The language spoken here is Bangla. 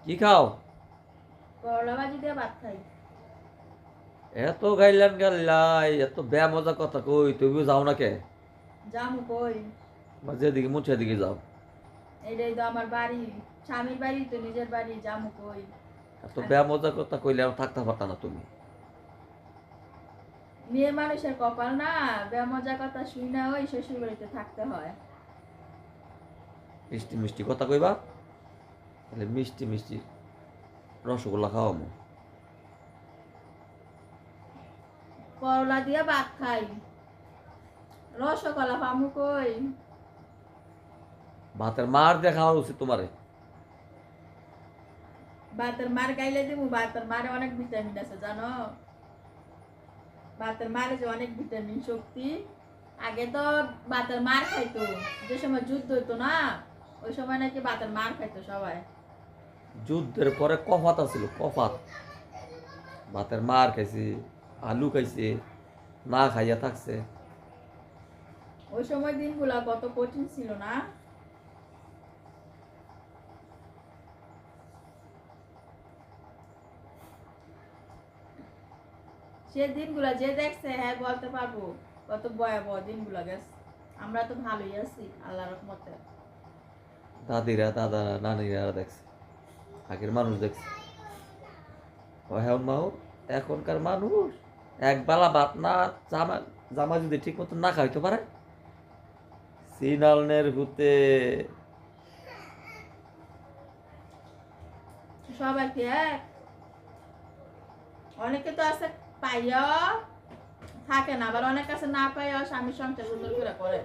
কি খাও? করলা ভাজি দিয়ে ভাত খাই। এত গাইলান গাল্লাই, এত বেয়া মজা কথা কই, তুমিও যাও না কে? জামু কই? বা যেদিকে মুছে দিকে যাও। এটাই তো আমার বাড়ি, স্বামীর বাড়ি তো, নিজের বাড়ি, জামু কই? এত বেয়া মজা কথা কইলে আর থাকতে পারতা না তুমি। মেয়ে মানুষের কপাল না, বেমজা কথা শুই না, ওই শ্বশুর বাড়িতে থাকতে হয়। মিষ্টি মিষ্টি কথা কইবা, তাহলে মিষ্টি মিষ্টি রসগোল্লা খাওয়ামো। করলা দিয়ে ভাত খাই, রসগোল্লা পামু কই? ভাতের মার দিয়ে খাওয়া উচিত তোমারে। ভাতের মার গাইলে দিমু, ভাতের মারে অনেক ভিটামিন আছে জানো। ভাতের মারে যে অনেক ভিটামিন শক্তি। আগে তো ভাতের মার খাইতো, যে সময় যুদ্ধ হইতো না, ওই সময় নাকি ভাতের মার খাইতো সবাই। যুদ্ধের পরে কফাত আছিল, কফাত। ভাতের মার খাইছে, আলু খাইছে, না খাইয়া থাকছে। ওই সময় দিনগুলা কত কঠিন ছিল না। সে দিনগুলা যে দেখছে হ্যাঁ বলতে পারবো কত ভয়াবহ দিনগুলা গেছে। আমরা তো ভালোই আছি আল্লাহর রহমতে। দাদিরা দাদারা নানিরা দেখছে, আগের মানুষ দেখছে। মাও এখনকার মানুষ এক বেলা ভাত না, জামা জামা যদি ঠিক মতো না খাইতে পারে, সিনালনের ভূতে। সবাই কি এক? অনেকে তো আছে পাইয়া থাকে না, আবার অনেক আছে না পাইয়া স্বামীর সংসার সুন্দর করে করে।